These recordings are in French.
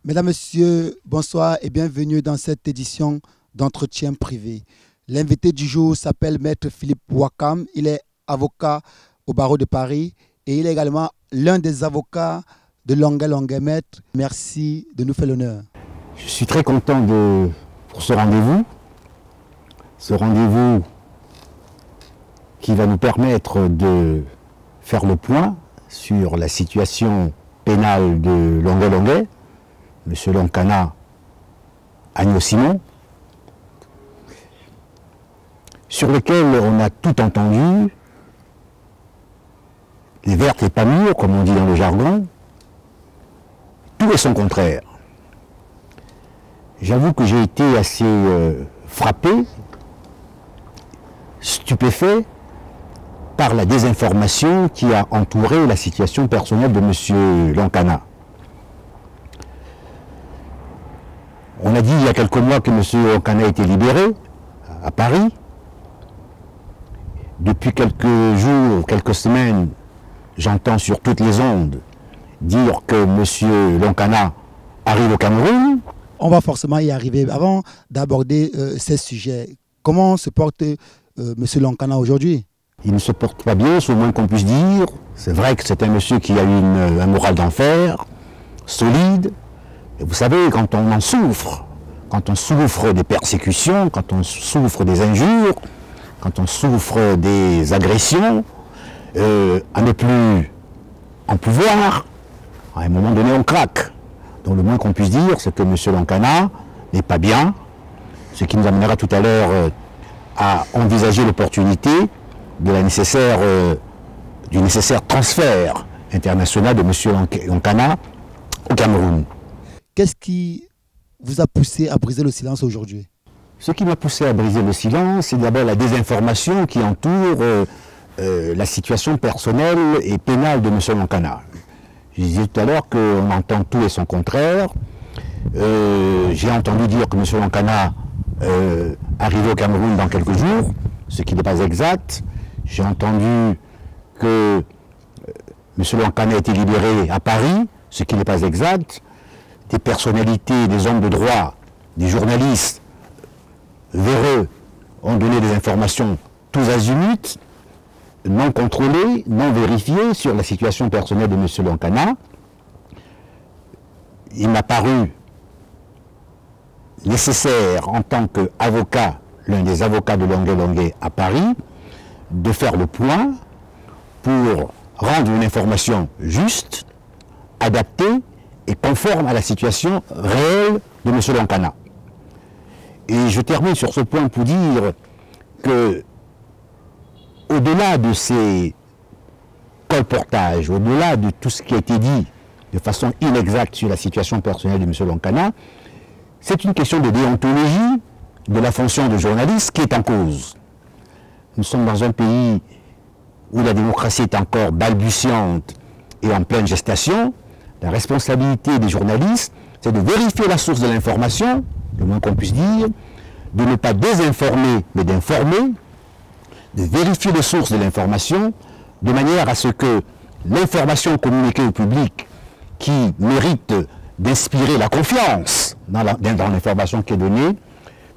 Mesdames, Messieurs, bonsoir et bienvenue dans cette édition d'entretien privé. L'invité du jour s'appelle Maître Philippe Wakam. Il est avocat au barreau de Paris et il est également l'un des avocats de Longuet Longuet. Maître, merci de nous faire l'honneur. Je suis très content pour ce rendez-vous qui va nous permettre de faire le point sur la situation pénale de Longuet Longuet, M. Lonkana Agneau Simon, sur lequel on a tout entendu, les vertes et pas mûres, comme on dit dans le jargon, tout et son contraire. J'avoue que j'ai été assez frappé, stupéfait par la désinformation qui a entouré la situation personnelle de M. Lonkana. On a dit il y a quelques mois que M. Lonkana a été libéré à Paris. Depuis quelques jours, quelques semaines, j'entends sur toutes les ondes dire que M. Lonkana arrive au Cameroun. On va forcément y arriver. Avant d'aborder ces sujets, comment se porte M. Lonkana aujourd'hui? Il ne se porte pas bien, c'est au moins qu'on puisse dire. C'est vrai que c'est un monsieur qui a eu un moral d'enfer, solide. Et vous savez, quand on en souffre, quand on souffre des persécutions, quand on souffre des injures, quand on souffre des agressions, à ne plus en pouvoir, à un moment donné on craque. Donc le moins qu'on puisse dire, c'est que M. Lonkana n'est pas bien, ce qui nous amènera tout à l'heure à envisager l'opportunité de du nécessaire transfert international de M. Lonkana au Cameroun. Qu'est-ce qui vous a poussé à briser le silence aujourd'hui? Ce qui m'a poussé à briser le silence, c'est d'abord la désinformation qui entoure la situation personnelle et pénale de M. Lonkana. Je disais tout à l'heure qu'on entend tout et son contraire. J'ai entendu dire que M. Lonkana arrivait au Cameroun dans quelques jours, ce qui n'est pas exact. J'ai entendu que M. Lonkana a été libéré à Paris, ce qui n'est pas exact. Des personnalités, des hommes de droit, des journalistes véreux ont donné des informations tous azimuts, non contrôlées, non vérifiées sur la situation personnelle de M. Lonkana. Il m'a paru nécessaire, en tant qu'avocat, l'un des avocats de Longuet Longuet à Paris, de faire le point pour rendre une information juste, adaptée et conforme à la situation réelle de M. Lonkana. Et je termine sur ce point pour dire que, au-delà de ces colportages, au-delà de tout ce qui a été dit de façon inexacte sur la situation personnelle de M. Lonkana, c'est une question de déontologie de la fonction de journaliste qui est en cause. Nous sommes dans un pays où la démocratie est encore balbutiante et en pleine gestation. La responsabilité des journalistes, c'est de vérifier la source de l'information, le moins qu'on puisse dire, de ne pas désinformer, mais d'informer, de vérifier les sources de l'information, de manière à ce que l'information communiquée au public, qui mérite d'inspirer la confiance dans l'information qui est donnée,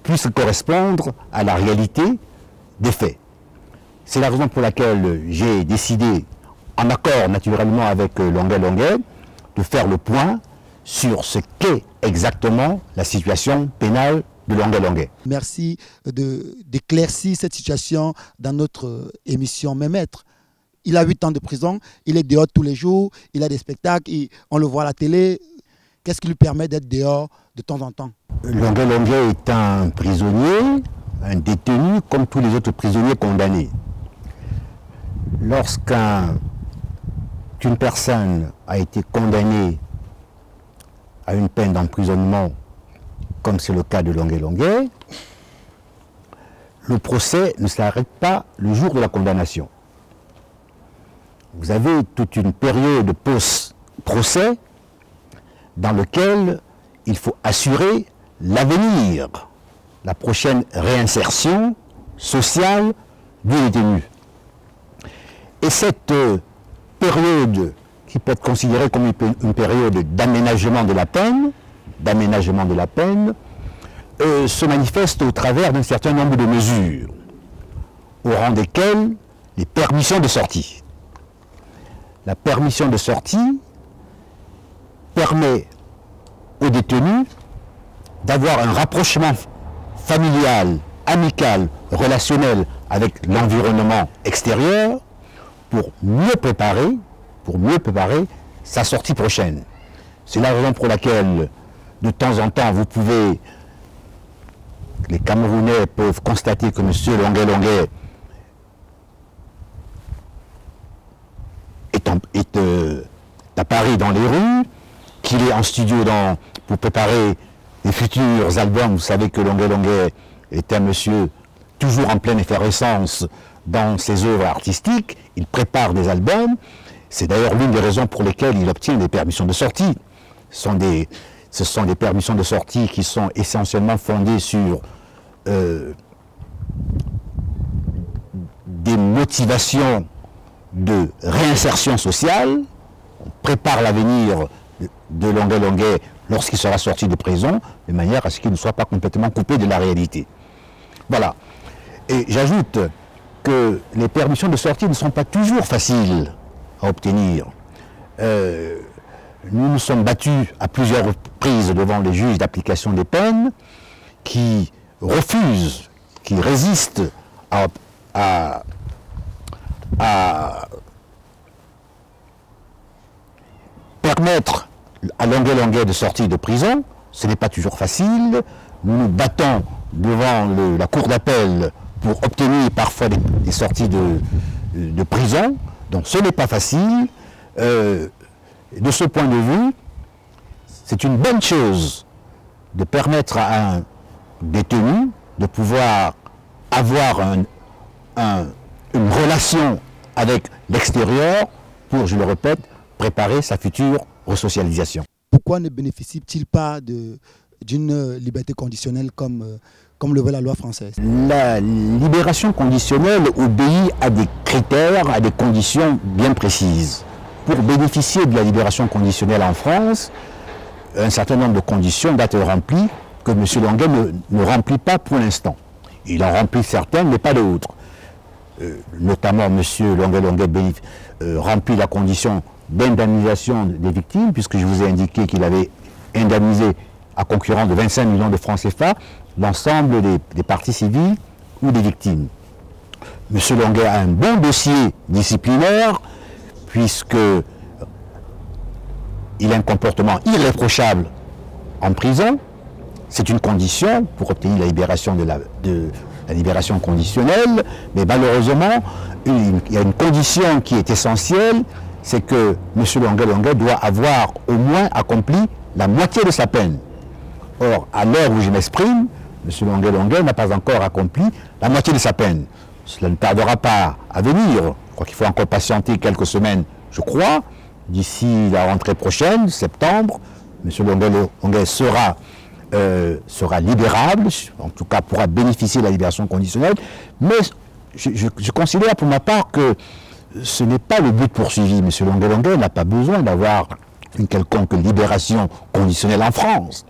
puisse correspondre à la réalité des faits. C'est la raison pour laquelle j'ai décidé, en accord naturellement avec Longuet Longuet, de faire le point sur ce qu'est exactement la situation pénale de Longuet Longuet. Merci d'éclaircir cette situation dans notre émission. Mais maître, il a 8 ans de prison, il est dehors tous les jours, il a des spectacles, on le voit à la télé. Qu'est-ce qui lui permet d'être dehors de temps en temps? Longuet Longuet est un prisonnier, un détenu comme tous les autres prisonniers condamnés. Lorsqu'une personne a été condamnée à une peine d'emprisonnement, comme c'est le cas de Longuet Longuet, le procès ne s'arrête pas le jour de la condamnation. Vous avez toute une période post-procès dans laquelle il faut assurer l'avenir, la prochaine réinsertion sociale du détenu. Et cette période qui peut être considérée comme une période d'aménagement de la peine, d'aménagement de la peine se manifeste au travers d'un certain nombre de mesures, au rang desquelles les permissions de sortie. La permission de sortie permet aux détenus d'avoir un rapprochement familial, amical, relationnel avec l'environnement extérieur pour mieux préparer sa sortie prochaine. C'est la raison pour laquelle, de temps en temps, les Camerounais peuvent constater que M. Longuet est à Paris dans les rues, qu'il est en studio pour préparer les futurs albums. Vous savez que Longuet est un monsieur toujours en pleine effervescence dans ses œuvres artistiques. Il prépare des albums. C'est d'ailleurs l'une des raisons pour lesquelles il obtient des permissions de sortie. Ce sont des permissions de sortie qui sont essentiellement fondées sur des motivations de réinsertion sociale. On prépare l'avenir de Longuet lorsqu'il sera sorti de prison, de manière à ce qu'il ne soit pas complètement coupé de la réalité. Voilà. Et j'ajoute que les permissions de sortie ne sont pas toujours faciles à obtenir. Nous nous sommes battus à plusieurs reprises devant les juges d'application des peines qui refusent, qui résistent à permettre à Longuet de sortir de prison. Ce n'est pas toujours facile. Nous nous battons devant la cour d'appel pour obtenir parfois des sorties de prison. Donc ce n'est pas facile. De ce point de vue, c'est une bonne chose de permettre à un détenu de pouvoir avoir une relation avec l'extérieur pour, je le répète, préparer sa future resocialisation. Pourquoi ne bénéficie-t-il pas d'une liberté conditionnelle comme le veut la loi française? La libération conditionnelle obéit à des critères, à des conditions bien précises. Pour bénéficier de la libération conditionnelle en France, un certain nombre de conditions doivent être remplies que M. Longuet ne remplit pas pour l'instant. Il en remplit certaines, mais pas d'autres. Notamment, M. Longuet remplit la condition d'indemnisation des victimes, puisque je vous ai indiqué qu'il avait indemnisé à concurrence de 25 millions de francs CFA l'ensemble des parties civiles ou des victimes. M. Longuet a un bon dossier disciplinaire, puisqu'il a un comportement irréprochable en prison. C'est une condition pour obtenir la libération la libération conditionnelle, mais malheureusement, il y a une condition qui est essentielle, c'est que M. Longuet doit avoir au moins accompli la moitié de sa peine. Or, à l'heure où je m'exprime, M. Longuet n'a pas encore accompli la moitié de sa peine. Cela ne tardera pas à venir. Je crois qu'il faut encore patienter quelques semaines, je crois. D'ici la rentrée prochaine, septembre, M. Longuet sera libérable, en tout cas pourra bénéficier de la libération conditionnelle. Mais je considère pour ma part que ce n'est pas le but poursuivi. M. Longuet n'a pas besoin d'avoir une quelconque libération conditionnelle en France.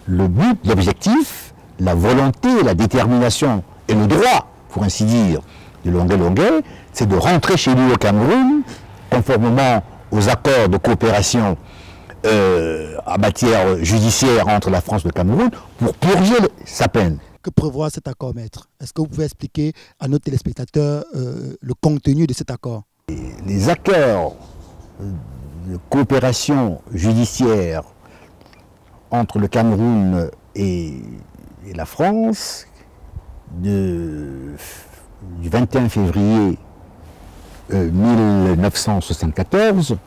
Le but, l'objectif, la volonté, la détermination et le droit, pour ainsi dire, de Longuet, c'est de rentrer chez lui au Cameroun, conformément aux accords de coopération en matière judiciaire entre la France et le Cameroun, pour purger sa peine. Que prévoit cet accord, maître? Est-ce que vous pouvez expliquer à nos téléspectateurs le contenu de cet accord? Les accords de coopération judiciaire entre le Cameroun et la France du 21 février 1974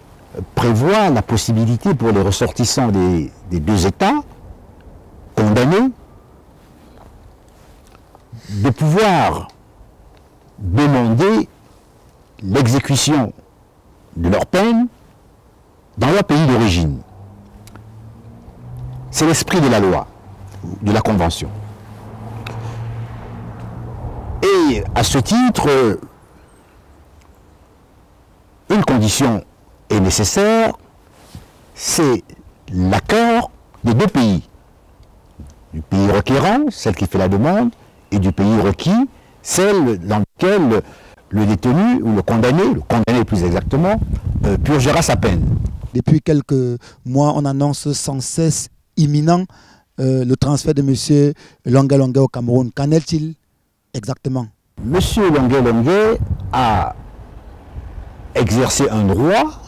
prévoit la possibilité pour les ressortissants des deux États condamnés de pouvoir demander l'exécution de leur peine dans leur pays d'origine. C'est l'esprit de la loi, de la Convention. Et à ce titre, une condition est nécessaire, c'est l'accord des deux pays. Du pays requérant, celle qui fait la demande, et du pays requis, celle dans laquelle le détenu, ou le condamné plus exactement, purgera sa peine. Depuis quelques mois, on annonce sans cesse imminent le transfert de M. Longuet Longuet au Cameroun. Qu'en est-il exactement? M. Longuet Longuet a exercé un droit,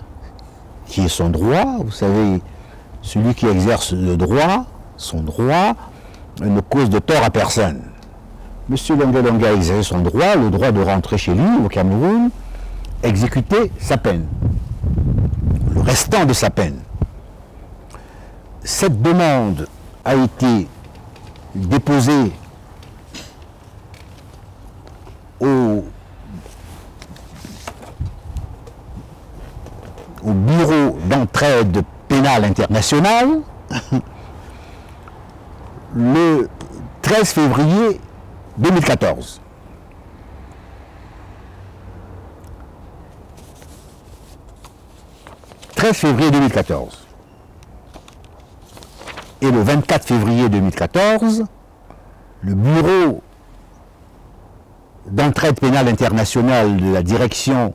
qui est son droit. Vous savez, celui qui exerce le droit, son droit, ne cause de tort à personne. M. Longuet Longuet a exercé son droit, le droit de rentrer chez lui, au Cameroun, exécuter sa peine, le restant de sa peine. Cette demande a été déposée au Bureau d'entraide pénale internationale le 13 février 2014. « 13 février 2014. Et le 24 février 2014, le Bureau d'entraide pénale internationale de la direction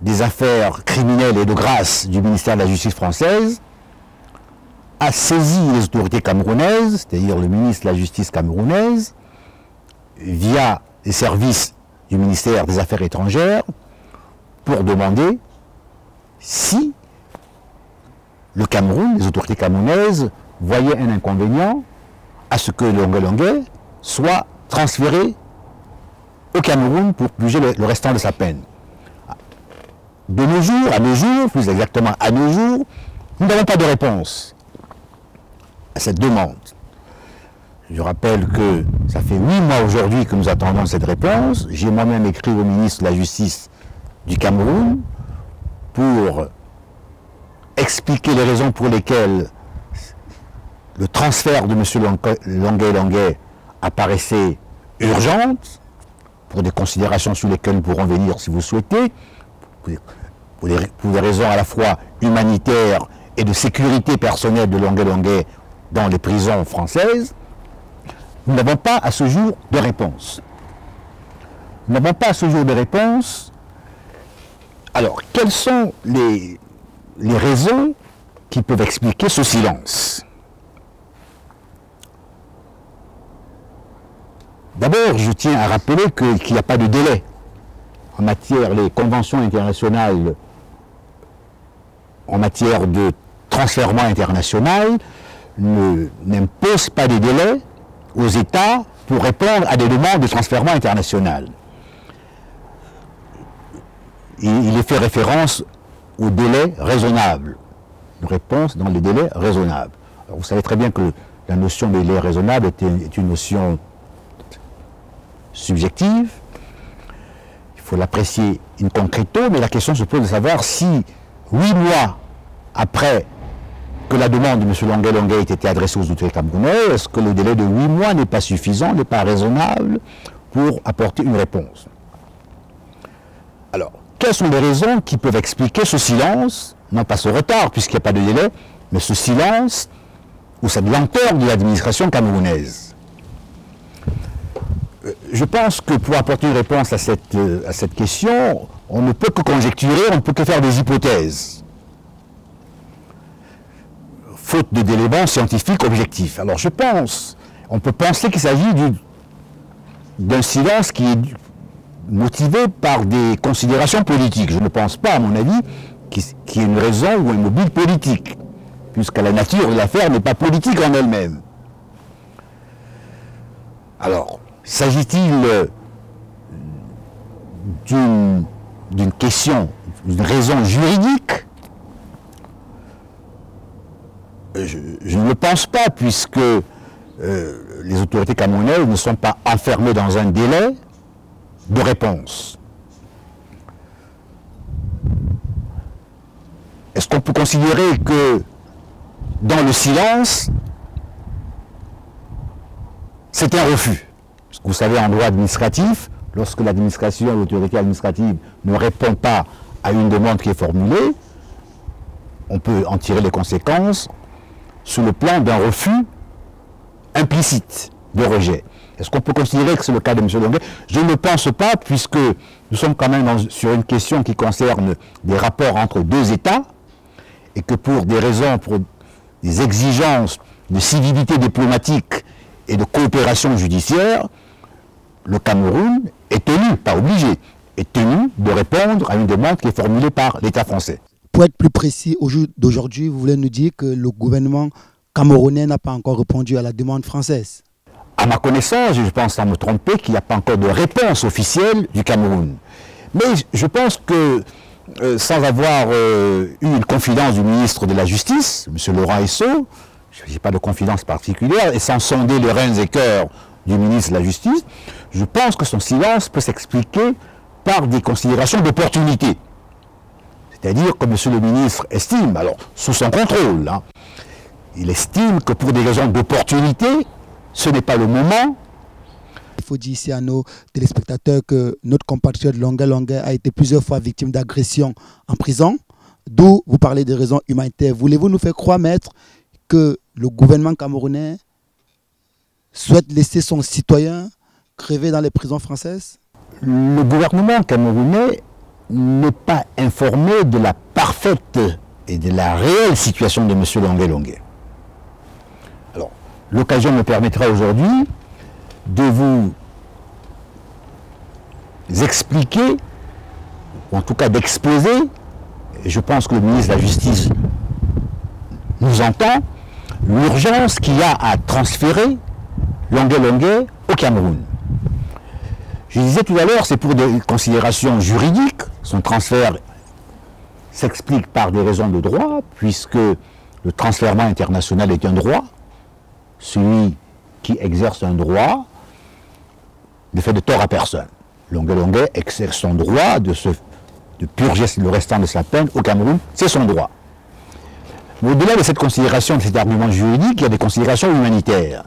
des affaires criminelles et de grâce du ministère de la Justice française a saisi les autorités camerounaises, c'est-à-dire le ministre de la Justice camerounaise, via les services du ministère des Affaires étrangères, pour demander si le Cameroun, les autorités camerounaises, voyaient un inconvénient à ce que Longuet Longuet soit transféré au Cameroun pour purger le restant de sa peine. De nos jours, à nos jours, plus exactement à nos jours, nous n'avons pas de réponse à cette demande. Je rappelle que ça fait 8 mois aujourd'hui que nous attendons cette réponse. J'ai moi-même écrit au ministre de la Justice du Cameroun pour expliquer les raisons pour lesquelles le transfert de M. Longuet Longuet apparaissait urgente, pour des considérations sur lesquelles nous pourrons venir si vous souhaitez, pour des raisons à la fois humanitaires et de sécurité personnelle de Longuet Longuet dans les prisons françaises. Nous n'avons pas à ce jour de réponse. Nous n'avons pas à ce jour de réponse. Alors, quelles sont les raisons qui peuvent expliquer ce silence? D'abord, je tiens à rappeler qu'il n'y a pas de délai en matière, les conventions internationales en matière de transfèrement international n'imposent pas de délai aux États pour répondre à des demandes de transfèrement international. Il est fait référence au délai raisonnable, une réponse dans les délais raisonnables. Alors vous savez très bien que la notion de délai raisonnable est une notion subjective. Il faut l'apprécier in concreto, mais la question se pose de savoir si 8 mois après que la demande de M. Longuet Longuet ait été adressée aux autorités camerounaises, est-ce que le délai de 8 mois n'est pas suffisant, n'est pas raisonnable pour apporter une réponse? Alors, quelles sont les raisons qui peuvent expliquer ce silence, non pas ce retard puisqu'il n'y a pas de délai, mais ce silence ou cette lenteur de l'administration camerounaise? Je pense que pour apporter une réponse à cette question, on ne peut que conjecturer, on ne peut que faire des hypothèses, faute d'éléments scientifiques objectifs. Alors je pense, on peut penser qu'il s'agit d'un silence qui est motivé par des considérations politiques. Je ne pense pas, à mon avis, qu'il y ait une raison ou un mobile politique, puisque la nature de l'affaire n'est pas politique en elle-même. Alors, s'agit-il d'une question, d'une raison juridique? Je ne le pense pas, puisque les autorités camerounaises ne sont pas enfermées dans un délai de réponse. Est-ce qu'on peut considérer que dans le silence, c'est un refus? Parce que vous savez, en droit administratif, lorsque l'administration, l'autorité administrative ne répond pas à une demande qui est formulée, on peut en tirer les conséquences sous le plan d'un refus implicite de rejet. Est-ce qu'on peut considérer que c'est le cas de M. Longuet? Je ne pense pas, puisque nous sommes quand même sur une question qui concerne des rapports entre deux États, et que pour des raisons, pour des exigences de civilité diplomatique et de coopération judiciaire, le Cameroun est tenu, pas obligé, est tenu de répondre à une demande qui est formulée par l'État français. Pour être plus précis, au jour d'aujourd'hui, vous voulez nous dire que le gouvernement camerounais n'a pas encore répondu à la demande française? À ma connaissance, je pense sans me tromper, qu'il n'y a pas encore de réponse officielle du Cameroun. Mais je pense que, sans avoir eu une confidence du ministre de la Justice, M. Laurent Esso, je n'ai pas de confidence particulière, et sans sonder les reins et cœurs du ministre de la Justice, je pense que son silence peut s'expliquer par des considérations d'opportunité. C'est-à-dire que M. le ministre estime, alors sous son contrôle, hein, il estime que pour des raisons d'opportunité, ce n'est pas le moment. Il faut dire ici à nos téléspectateurs que notre compatriote Longuet Longuet a été plusieurs fois victime d'agressions en prison, d'où vous parlez des raisons humanitaires. Voulez-vous nous faire croire, maître, que le gouvernement camerounais souhaite laisser son citoyen crever dans les prisons françaises? Le gouvernement camerounais n'est pas informé de la parfaite et de la réelle situation de M. Longuet Longuet. Alors, l'occasion me permettra aujourd'hui de vous expliquer, ou en tout cas d'exposer, et je pense que le ministre de la Justice nous entend, l'urgence qu'il y a à transférer Longuet Longuet au Cameroun. Je disais tout à l'heure, c'est pour des considérations juridiques. Son transfert s'explique par des raisons de droit, puisque le transfèrement international est un droit. Celui qui exerce un droit ne fait de tort à personne. Longuet Longuet exerce son droit de purger le restant de sa peine au Cameroun, c'est son droit. Mais au-delà de cette considération, de cet argument juridique, il y a des considérations humanitaires.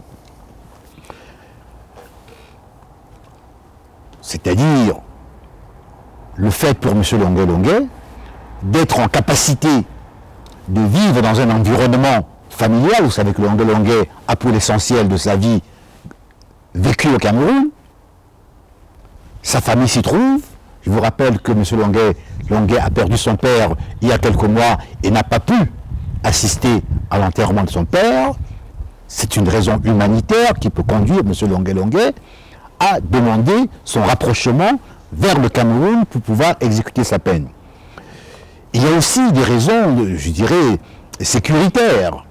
C'est-à-dire le fait pour M. Longuet Longuet d'être en capacité de vivre dans un environnement familial. Vous savez que Longuet Longuet a pour l'essentiel de sa vie vécu au Cameroun. Sa famille s'y trouve. Je vous rappelle que M. Longuet a perdu son père il y a quelques mois et n'a pas pu assister à l'enterrement de son père. C'est une raison humanitaire qui peut conduire M. Longuet Longuet à demander son rapprochement vers le Cameroun pour pouvoir exécuter sa peine. Il y a aussi des raisons, je dirais, sécuritaires.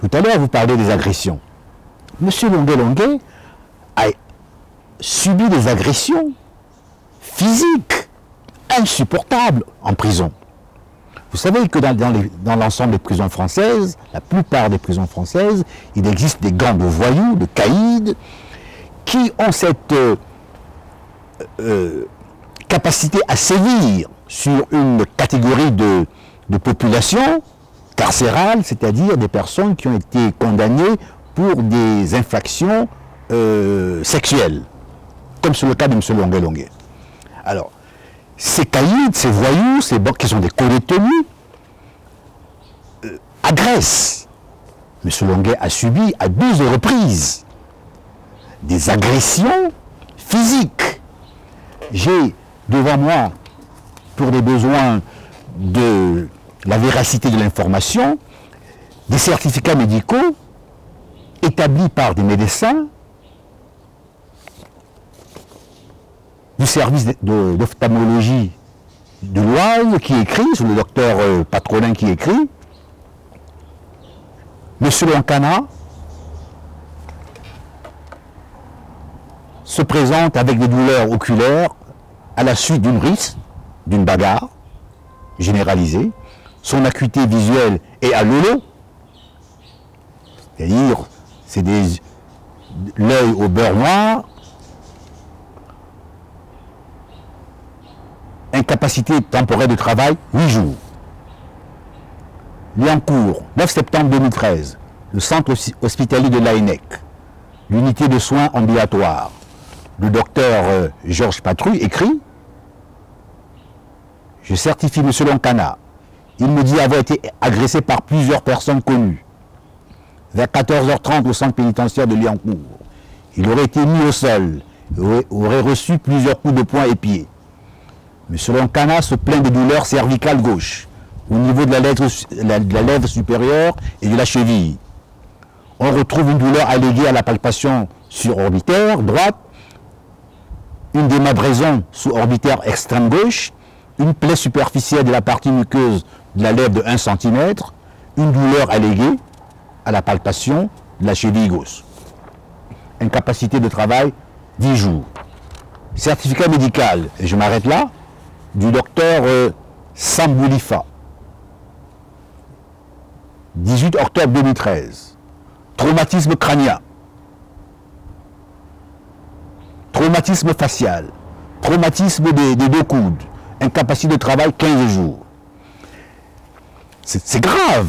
Tout à l'heure, vous parlez des agressions. M. Longuet Longuet a subi des agressions physiques insupportables en prison. Vous savez que dans l'ensemble des prisons françaises, la plupart des prisons françaises, il existe des gangs de voyous, de caïds, qui ont cette capacité à sévir sur une catégorie de population carcérale, c'est-à-dire des personnes qui ont été condamnées pour des infractions sexuelles, comme c'est le cas de M. Longuet Longuet. Alors, ces caïds, ces voyous, ces banques qui sont des co-détenus, agressent. M. Longuet a subi à 12 reprises des agressions physiques. J'ai devant moi, pour des besoins de la véracité de l'information, des certificats médicaux établis par des médecins du service d'ophtalmologie de l'Oise qui écrit, c'est le docteur Patronin qui écrit, M. Loncana se présente avec des douleurs oculaires à la suite d'une rixe, d'une bagarre généralisée. Son acuité visuelle est à lolo, c'est-à-dire c'est l'œil au beurre noir, incapacité temporaire de travail, 8 jours. Liancourt, 9 septembre 2013, le centre hospitalier de l'AENEC, l'unité de soins ambulatoires. Le docteur Georges Patrouille écrit « Je certifie M. Loncana. Il me dit avoir été agressé par plusieurs personnes connues. vers 14h30 au centre pénitentiaire de Liancourt. Il aurait été mis au sol, aurait reçu plusieurs coups de poing et pied. M. Lonkana se plaint de douleurs cervicales gauche, au niveau de la lèvre supérieure et de la cheville. On retrouve une douleur alléguée à la palpation surorbitaire droite, une démabraison sous-orbitaire extrême gauche, une plaie superficielle de la partie muqueuse de la lèvre de 1 cm, une douleur alléguée à la palpation de la cheville gauche. Incapacité de travail, 10 jours. Certificat médical, et je m'arrête là, du docteur Samboulifa. 18 octobre 2013. Traumatisme crânien. Traumatisme facial. Traumatisme des deux coudes. Incapacité de travail, 15 jours. C'est grave.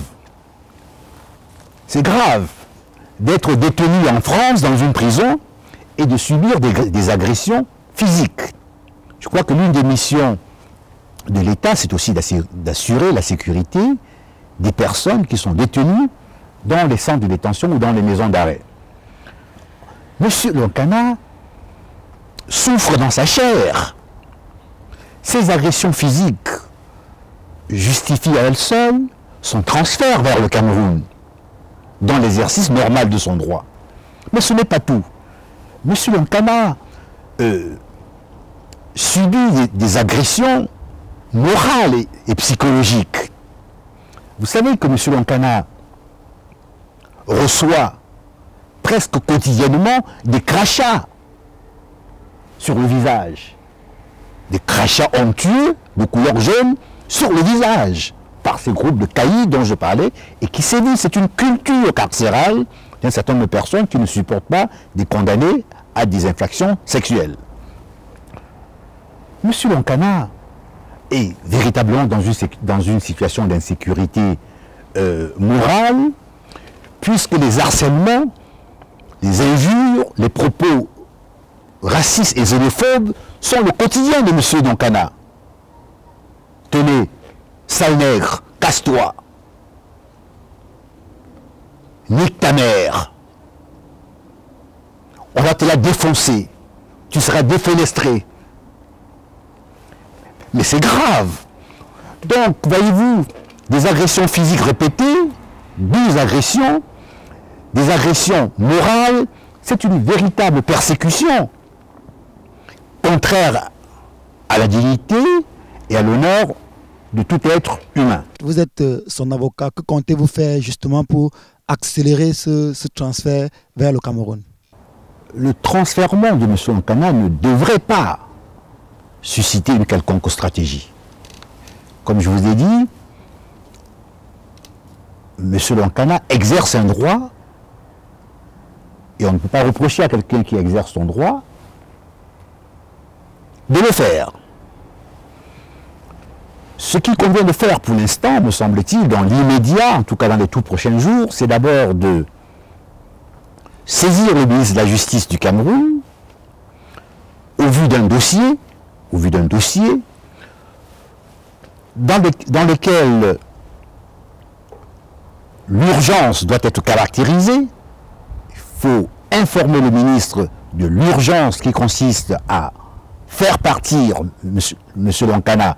C'est grave d'être détenu en France dans une prison et de subir des agressions physiques. Je crois que l'une des missions de l'État, c'est aussi d'assurer la sécurité des personnes qui sont détenues dans les centres de détention ou dans les maisons d'arrêt. Monsieur Lonkana souffre dans sa chair. Ces agressions physiques justifient à elles seules son transfert vers le Cameroun, dans l'exercice normal de son droit. Mais ce n'est pas tout. Monsieur Lonkana subit des agressions morales et psychologiques. Vous savez que M. Lonkana reçoit presque quotidiennement des crachats sur le visage. Des crachats onctueux de couleur jaune sur le visage par ces groupes de caïds dont je parlais et qui sévissent. C'est une culture carcérale d'un certain nombre de personnes qui ne supportent pas des condamnés à des infractions sexuelles. M. Lonkana est véritablement dans une situation d'insécurité morale, puisque les harcèlements, les injures, les propos racistes et xénophobes sont le quotidien de M. Lonkana. Tenez, sale nègre, casse-toi. Nique ta mère. On va te la défoncer. Tu seras défenestré. Mais c'est grave. Donc, voyez-vous, des agressions physiques répétées, 12 agressions, des agressions morales, c'est une véritable persécution contraire à la dignité et à l'honneur de tout être humain. Vous êtes son avocat. Que comptez-vous faire justement pour accélérer ce transfert vers le Cameroun? Le transfèrement de M. Lonkana ne devrait pas susciter une quelconque stratégie. Comme je vous ai dit, M. Lonkana exerce un droit et on ne peut pas reprocher à quelqu'un qui exerce son droit de le faire. Ce qu'il convient de faire pour l'instant, me semble-t-il, dans l'immédiat, en tout cas dans les tout prochains jours, c'est d'abord de saisir le ministre de la Justice du Cameroun au vu d'un dossier dans lequel l'urgence doit être caractérisée. Il faut informer le ministre de l'urgence qui consiste à faire partir M. Lonkana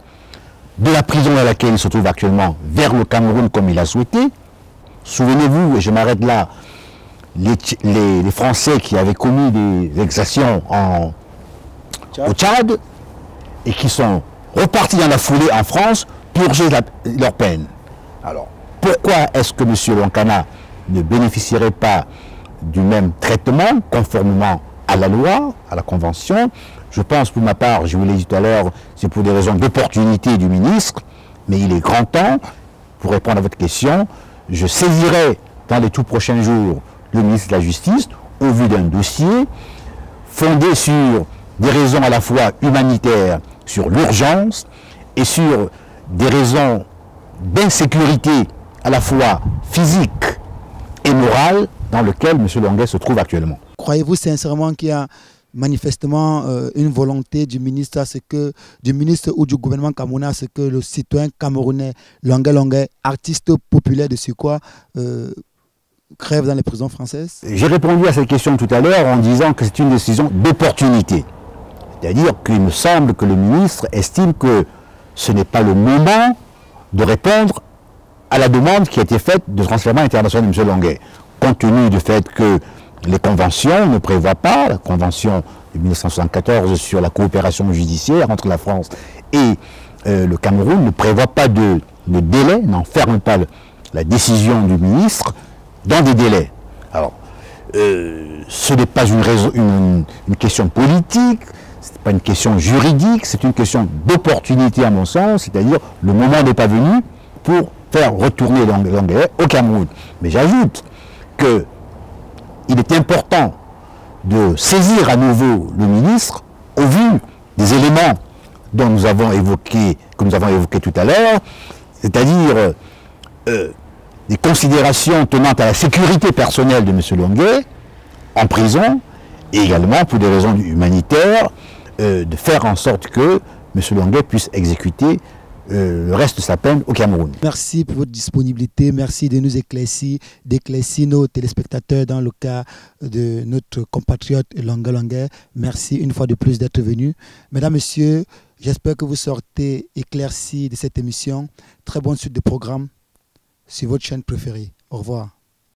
de la prison dans laquelle il se trouve actuellement vers le Cameroun comme il a souhaité. Souvenez-vous, et je m'arrête là, les Français qui avaient commis des exactions au Tchad et qui sont repartis dans la foulée en France purger leur peine. Alors, pourquoi est-ce que M. Lonkana ne bénéficierait pas du même traitement conformément à la loi, à la Convention? Je pense pour ma part, je vous l'ai dit tout à l'heure, c'est pour des raisons d'opportunité du ministre, mais il est grand temps, pour répondre à votre question, je saisirai dans les tout prochains jours le ministre de la Justice au vu d'un dossier fondé sur des raisons à la fois humanitaires, sur l'urgence et sur des raisons d'insécurité à la fois physique et morale dans lequel M. Lonkana se trouve actuellement. Croyez-vous sincèrement qu'il y a manifestement une volonté du ministre, du ministre ou du gouvernement camerounais, à ce que le citoyen camerounais Lonkana, artiste populaire de surcroît, crève dans les prisons françaises? J'ai répondu à cette question tout à l'heure en disant que c'est une décision d'opportunité. C'est-à-dire qu'il me semble que le ministre estime que ce n'est pas le moment de répondre à la demande qui a été faite de transfèrement international de M. Longuet, compte tenu du fait que les conventions ne prévoient pas, la convention de 1974 sur la coopération judiciaire entre la France et le Cameroun ne prévoit pas de délai, n'enferme pas la décision du ministre dans des délais. Alors, ce n'est pas une question politique, ce n'est pas une question juridique, c'est une question d'opportunité à mon sens, c'est-à-dire le moment n'est pas venu pour faire retourner Longuet au Cameroun. Mais j'ajoute qu'il est important de saisir à nouveau le ministre au vu des éléments dont nous avons évoqué, que nous avons évoqués tout à l'heure, c'est-à-dire des considérations tenant à la sécurité personnelle de M. Longuet en prison, et également pour des raisons humanitaires, de faire en sorte que M. Longuet puisse exécuter le reste de sa peine au Cameroun. Merci pour votre disponibilité, merci de nous éclaircir, d'éclaircir nos téléspectateurs dans le cas de notre compatriote Longuet. Merci une fois de plus d'être venu. Mesdames, Messieurs, j'espère que vous sortez éclaircis de cette émission. Très bonne suite de programme sur votre chaîne préférée. Au revoir.